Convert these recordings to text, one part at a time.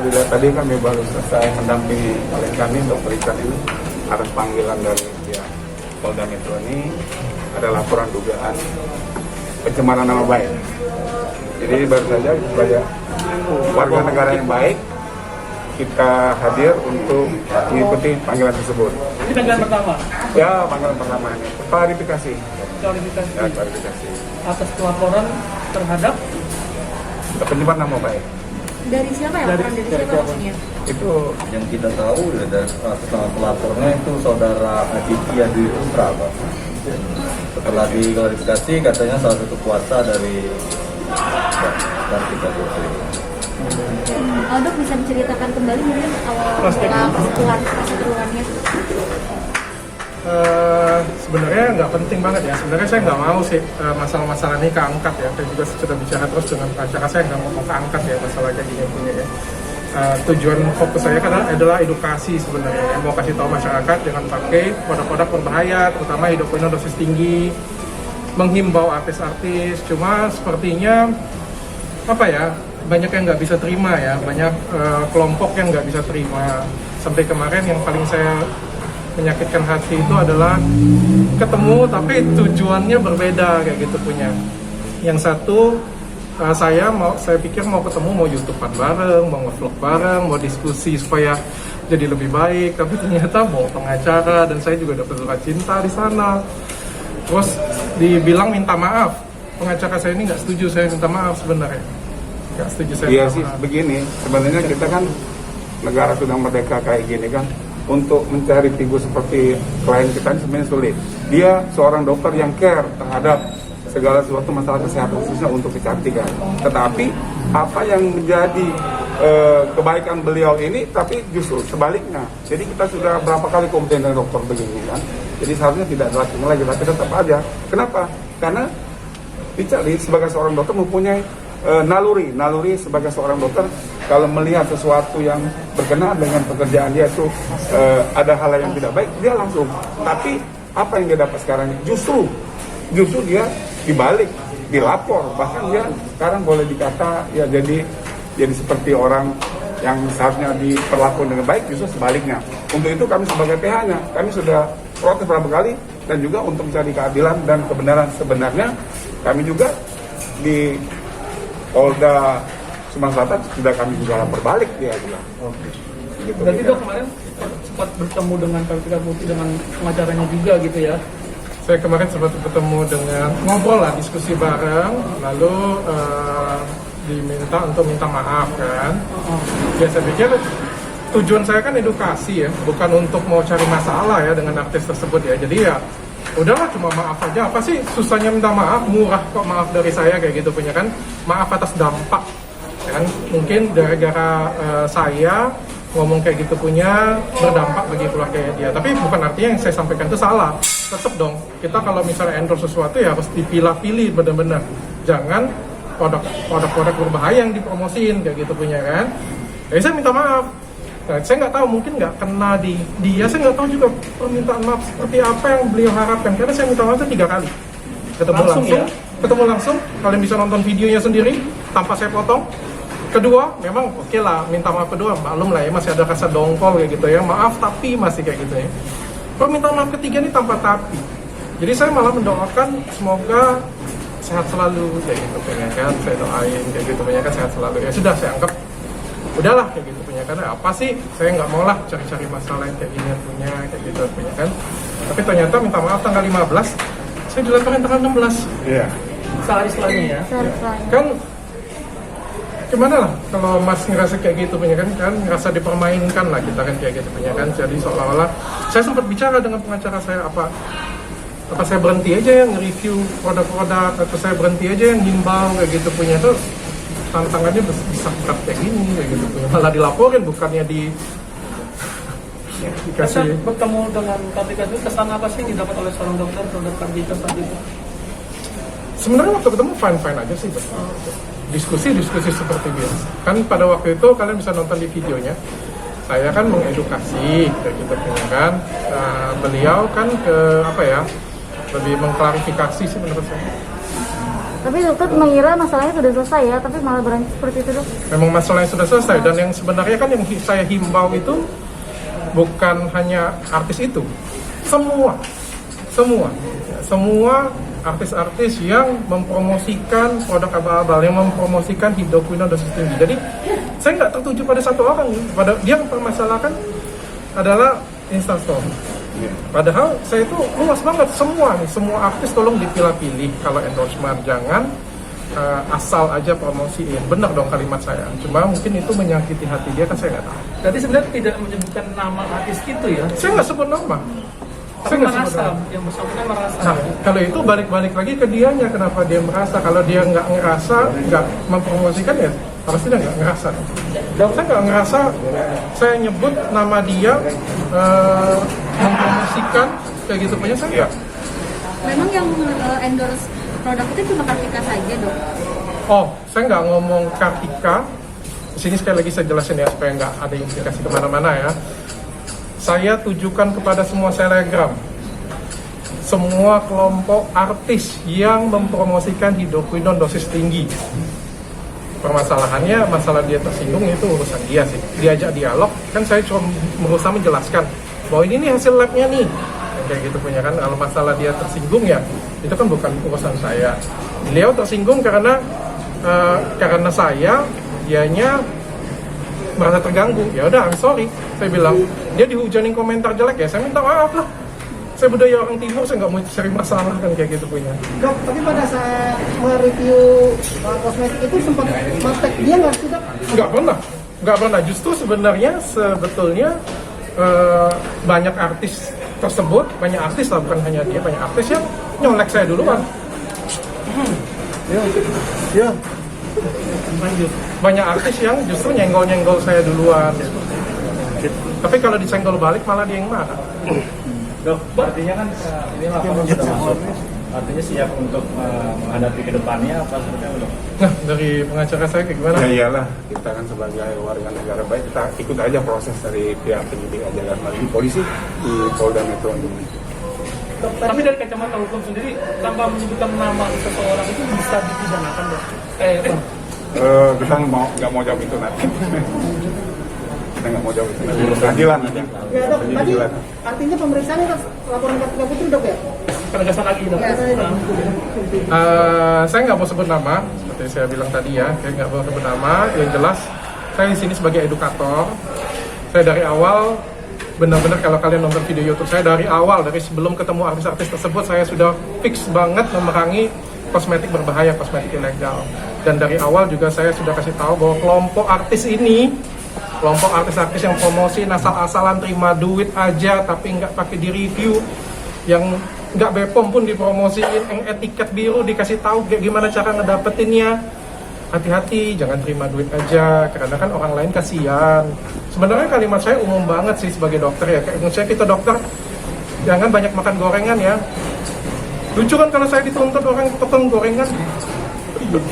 dilihat tadi kami baru selesai mendampingi klien kami Dr. Ican ini atas panggilan dari pihak Polda Metro ini ada laporan dugaan pencemaran nama baik. Jadi baru saja sebagai warga negara yang baik kita hadir untuk mengikuti panggilan tersebut. Ini panggilan pertama? Ya, panggilan pertama ini. Klarifikasi. Klarifikasi. Ya, klarifikasi. Atas pelaporan terhadap pencemaran nama baik. Dari siapa ya? Dari siapa maksudnya? Itu yang kita tahu dari nama pelapornya itu saudara Aditya Dwi Putra, Pak. Setelah diklarifikasi katanya salah satu kuasa dari Kartika Putri. Dok bisa menceritakan kembali mungkin awal keseluruhannya? Sebenarnya nggak penting banget ya. Sebenarnya saya nggak mau sih masalah-masalah ini keangkat ya. Saya juga sudah bicara terus dengan pengacara saya nggak mau keangkat ya masalah kayak gini punya ya. Tujuan fokus saya kan adalah edukasi sebenarnya ya. Mau kasih tahu masyarakat jangan pakai produk-produk berbahaya, terutama hidroquinone dosis tinggi, menghimbau artis-artis. Cuma sepertinya apa ya, banyak yang nggak bisa terima ya, banyak kelompok yang nggak bisa terima. Sampai kemarin yang paling saya menyakitkan hati itu adalah ketemu tapi tujuannya berbeda kayak gitu punya. Yang satu saya pikir mau ketemu, mau YouTubean bareng, mau nge-vlog bareng, mau diskusi supaya jadi lebih baik, tapi ternyata mau pengacara dan saya juga dapat surat cinta di sana. Terus dibilang minta maaf, pengacara saya ini nggak setuju saya minta maaf sebenarnya. Nggak setuju saya iya minta sih maaf. begini, sebenarnya kita kan negara sudah merdeka kayak gini kan, untuk mencari figur seperti klien kita ini sebenarnya sulit. Dia seorang dokter yang care terhadap segala sesuatu masalah kesehatan khususnya untuk kecantikan. Tetapi apa yang menjadi kebaikan beliau ini, tapi justru sebaliknya. Jadi kita sudah berapa kali komplain dengan dokter begini kan. Jadi seharusnya tidak dilakukan lagi, tapi tetap aja. Kenapa? Karena Richard sebagai seorang dokter mempunyai naluri sebagai seorang dokter. Kalau melihat sesuatu yang berkenaan dengan pekerjaan dia itu ada hal yang tidak baik, dia langsung. Tapi apa yang dia dapat sekarang? Justru dia dibalik, dilapor, bahkan dia sekarang boleh dikata ya jadi seperti orang yang seharusnya diperlakukan dengan baik, justru sebaliknya. Untuk itu kami sebagai PH-nya, kami sudah protes beberapa kali dan juga untuk mencari keadilan dan kebenaran sebenarnya. Kami juga di Polda Sumatera Selatan sudah kami juga lapor balik dia bilang. Oke. Gitu, Berarti ya. Dok kemarin sempat bertemu dengan Kartika Putri dengan pengacaranya juga gitu ya? Saya kemarin sempat bertemu dengan ngobrol lah, diskusi bareng, lalu diminta untuk minta maaf kan. Ya saya pikir tujuan saya kan edukasi ya, bukan untuk mau cari masalah ya dengan artis tersebut ya. Jadi ya udahlah, cuma maaf aja. Apa sih susahnya minta maaf? Murah kok maaf dari saya kayak gitu punya kan. Maaf atas dampak kan. Mungkin gara-gara saya ngomong kayak gitu punya berdampak bagi keluarga dia. Tapi bukan artinya yang saya sampaikan itu salah. Tetap dong, kita kalau misalnya endorse sesuatu ya harus dipilah-pilih benar-benar. Jangan produk-produk berbahaya yang dipromosiin kayak gitu punya kan. Jadi saya minta maaf. Nah, saya nggak tahu, mungkin nggak kena di dia. Saya nggak tahu juga permintaan maaf seperti apa yang beliau harapkan. Karena saya minta maaf itu 3 kali. Ketemu langsung. Kalian bisa nonton videonya sendiri tanpa saya potong. Kedua, memang oke lah, minta maaf kedua, maklum lah ya, masih ada rasa dongkol kayak gitu ya, maaf tapi masih kayak gitu ya. Permintaan maaf ketiga ini tanpa tapi. Jadi saya malah mendoakan semoga sehat selalu kayak gitu punya kan, saya doain kayak gitu punya kan sehat selalu. Ya sudah, saya anggap udahlah kayak gitu punya kan. Apa sih, saya nggak mau lah cari-cari masalah yang kayak gini punya kayak gitu punya kan. Tapi ternyata minta maaf tanggal 15, saya dilaporin tanggal 16. Iya. Sehari setelahnya ya? Kan gimana lah kalau Mas ngerasa kayak gitu punya kan ngerasa dipermainkan lah kita kan kayak gitu punya kan. Jadi seolah-olah saya sempat bicara dengan pengacara saya, apa saya berhenti aja yang nge-review produk-produk, atau saya berhenti aja yang himbau kayak gitu punya. Tuh tantangannya bisa berat kayak gini kayak gitu punya, malah dilaporin bukannya dikasih. Bertemu dengan Kartika itu kesan apa sih yang didapat oleh seorang dokter terhadap Kartika saat itu? Sebenarnya waktu ketemu fine aja sih, diskusi seperti biasa. Kan pada waktu itu kalian bisa nonton di videonya. Saya kan mengedukasi kayak gitu punya kan. Beliau kan lebih mengklarifikasi sih menurut saya. Tapi dokter mengira masalahnya sudah selesai ya, tapi malah berlanjut seperti itu dok. Memang masalahnya sudah selesai, dan yang sebenarnya kan yang saya himbau itu bukan hanya artis itu, semua artis-artis yang mempromosikan produk abal-abal, yang mempromosikan hidroquinone dosis tinggi. Jadi saya nggak tertuju pada satu orang, pada dia yang mempermasalahkan adalah Instastory. Padahal saya itu luas banget, semua artis tolong dipilah-pilih kalau endorsement, jangan asal aja promosiin. Benar dong kalimat saya, cuma mungkin itu menyakiti hati dia kan saya nggak tahu. Berarti sebenarnya tidak menyebutkan nama artis itu ya? Saya nggak sebut nama. Tapi merasa, yang bersangkutan merasa. Nah, kalau itu balik lagi ke dianya, kenapa dia merasa. Kalau dia nggak ngerasa, nggak mempromosikan ya pasti dia nggak ngerasa. Dan saya nggak ngerasa saya nyebut nama dia mempromosikan kayak gitu punya saya nggak. Memang yang endorse produk itu cuma Kartika saja dok? Oh, saya nggak ngomong Kartika. Di sini sekali lagi saya jelasin ya supaya nggak ada implikasi kemana-mana ya. Saya tujukan kepada semua selebgram, semua kelompok artis yang mempromosikan hidroquinone dosis tinggi. Permasalahannya, masalah dia tersinggung itu urusan dia sih. Diajak dialog, kan saya cuma berusaha menjelaskan bahwa ini nih hasil labnya nih. Kayak gitu punya kan, kalau masalah dia tersinggung ya, itu kan bukan urusan saya. Beliau tersinggung karena saya, dianya merasa terganggu. Ya udah, I'm sorry. Saya bilang, dia dihujanin komentar jelek ya, saya minta maaf lah. Saya budaya orang timur, saya nggak mau cari masalah kan kayak gitu punya. Dok, tapi pada saat mereview kosmetik itu sempat kontak dia nggak sih dok? Nggak pernah. Justru sebetulnya banyak artis tersebut, banyak artis lah, bukan hanya dia, banyak artis yang nyolek saya duluan. Ya. Lanjut. Banyak artis yang justru nyenggol saya duluan. Tapi kalau disenggol balik malah dia yang marah. Dok, artinya kan ini laporan sudah masuk, artinya siap untuk menghadapi ke depannya apa sebenarnya dok? Nah, dari pengacara saya kayak gimana? Ya iyalah, kita kan sebagai warga negara baik, kita ikut aja proses dari pihak penyidik aja kan, di polisi di Polda Metro Indonesia. Tapi dari kacamata hukum sendiri, tanpa menyebutkan nama seseorang itu bisa dipidanakan dok? Kita nggak mau jawab itu nanti. Kita nggak mau jawab itu nanti. Pengadilan aja. Ya dok, tadi artinya pemeriksaan itu laporan Kartika Putri dok ya? Penegasan lagi dok? Saya nggak mau sebut nama, seperti saya bilang tadi ya, saya nggak mau sebut nama. Yang jelas, saya di sini sebagai edukator. Saya dari awal, benar-benar kalau kalian nonton video YouTube saya dari awal, dari sebelum ketemu artis-artis tersebut, saya sudah fix banget memerangi kosmetik berbahaya, kosmetik ilegal. Dan dari awal juga saya sudah kasih tahu bahwa kelompok artis ini, kelompok artis-artis yang promosi asal-asalan terima duit aja tapi nggak pakai di review, yang nggak BPOM pun dipromosiin, yang etiket biru dikasih tahu gimana cara ngedapetinnya. Hati-hati, jangan terima duit aja, karena kan orang lain kasihan. Sebenarnya kalimat saya umum banget sih sebagai dokter ya, kayak misalnya kita dokter jangan banyak makan gorengan ya. Lucu kan kalau saya dituntut orang potong gorengan. Dok,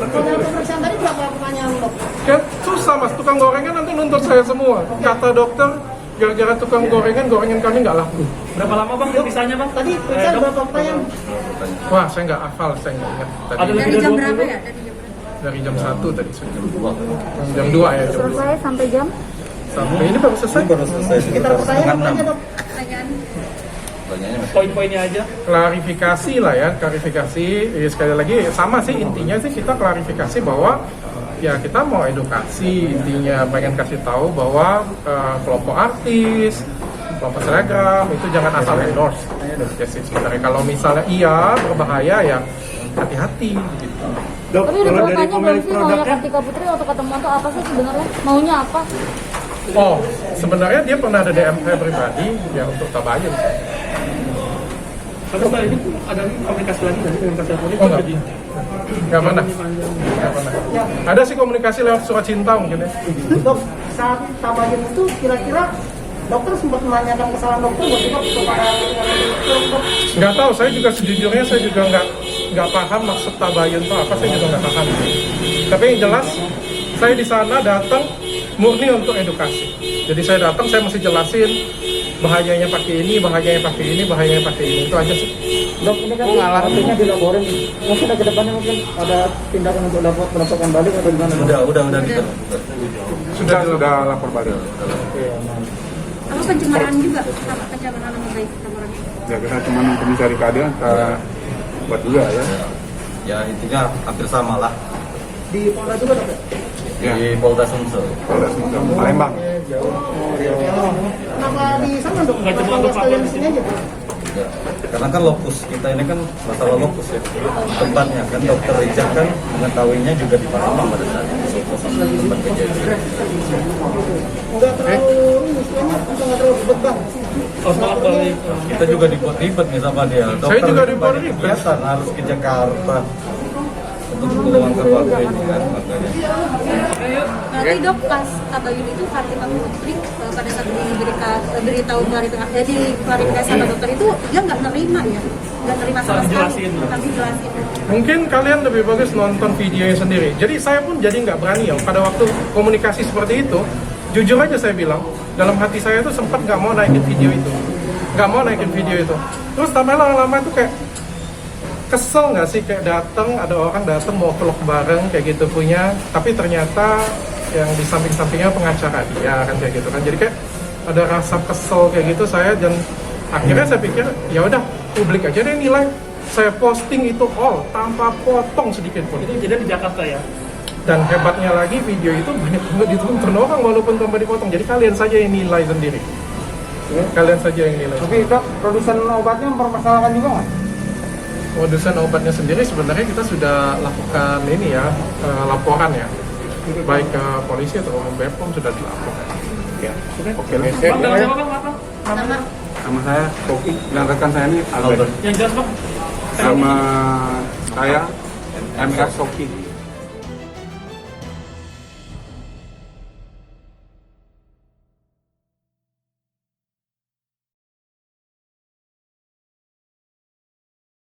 kalau pemeriksaan tadi berapa pertanyaan dok? Kan susah mas, tukang gorengan nanti nuntut saya semua. Kata dokter, gara-gara tukang gorengan kami nggak laku. Berapa lama bang periksaannya bang? Tadi periksa berapa pertanyaan? Wah, saya nggak hafal, saya nggak ingat. Ada Tadi lebih Dari jam 20? berapa ya? dari jam 1 tadi, jam 2 ya, jam 2. Selesai sampai jam? Sampai ini baru selesai. Ini baru selesai Sekitar pertanyaan apa aja dok? Pertanyaan. Pertanyaannya masih Poin-poinnya aja. Klarifikasi lah ya, klarifikasi ya, sekali lagi sama sih intinya sih kita klarifikasi bahwa ya kita mau edukasi, intinya pengen kasih tahu bahwa kelompok artis, kelompok selebgram itu jangan asal endorse. Ya sih sebenarnya kalau misalnya iya berbahaya ya hati-hati gitu. Tapi udah berapa tanya belum sih maunya Kartika Putri waktu ketemu tuh apa sih sebenarnya? Maunya apa? Oh, sebenarnya dia pernah ada DM saya pribadi ya untuk tabayun. Tapi setelah ini ada komunikasi lagi nanti dengan Kartika Putri. Oh enggak. Nggak pernah. Ada sih komunikasi lewat surat cinta mungkin ya. Dok, saat tabayun itu kira-kira dokter sempat menanyakan kesalahan dokter nggak sih dok kepada dok? Nggak tahu, saya juga sejujurnya saya juga nggak paham maksud tabayun itu apa, saya juga nggak paham. Tapi yang jelas saya di sana datang murni untuk edukasi. Jadi saya datang saya mesti jelasin bahayanya pakai ini, bahayanya pakai ini, bahayanya pakai ini, itu aja sih. Dok, ini kan artinya dilaporin. Mungkin ke depannya mungkin ada tindakan untuk mendapatkan balik atau gimana? Udah gitu. Sudah lapor balik. Apa pencemaran juga? Apa pencemaran nama baik pencemaran? Ya kita cuma mencari keadilan, kita buat juga ya. Ya intinya hampir sama lah. Di Polda juga dok? Ya. Di Polda Sumsel. Polda Sumsel, Palembang. Kenapa di sana dok? Nggak cuma Kenapa untuk sekalian apa di sini aja? Ya, karena kan lokus kita ini kan masalah lokus ya, tempatnya kan dokter Richard kan mengetahuinya juga di Palembang pada saat itu tempat kejadian. Enggak terlalu ini istilahnya, enggak terlalu beban. Oh, maaf balik. Kita juga dibuat ribet nih sama dia. Saya juga ini dibuat banyak ribet. kegiatan, harus ke Jakarta untuk meluangkan waktu ini kan makanya. Berarti dok pas Kak Yudi itu Kartika Putri pada saat diberitahu diklarifikasi sama dokter itu dia nggak nerima ya, nggak nerima sama sekali. Tapi jelasin. Mungkin kalian lebih bagus nonton videonya sendiri. Jadi saya pun jadi nggak berani ya pada waktu komunikasi seperti itu. Jujur aja saya bilang, dalam hati saya tuh sempat nggak mau naikin video itu, Terus tambah lama-lama tuh kayak kesel nggak sih, kayak ada orang datang mau vlog bareng kayak gitu punya, tapi ternyata yang di samping-sampingnya pengacara dia kan kayak gitu kan. Jadi kayak ada rasa kesel kayak gitu saya, dan akhirnya saya pikir ya udah publik aja deh nilai. Saya posting itu all tanpa potong sedikit pun. Itu kejadian di Jakarta ya. Dan hebatnya lagi video itu banyak banget ditonton orang walaupun tanpa dipotong. Jadi kalian saja yang nilai sendiri. Kalian saja yang nilai. Tapi dok, produsen obatnya mempermasalahkan juga nggak? Produsen obatnya sendiri sebenarnya kita sudah lakukan ini ya, laporan ya. Baik ke polisi atau BPOM sudah dilaporkan. Ya. Oke lah. Bang, nama siapa bang? Apa? Sama Nama saya Koki, dan rekan saya ini Albert. Yang jelas bang. Sama saya MR Soki.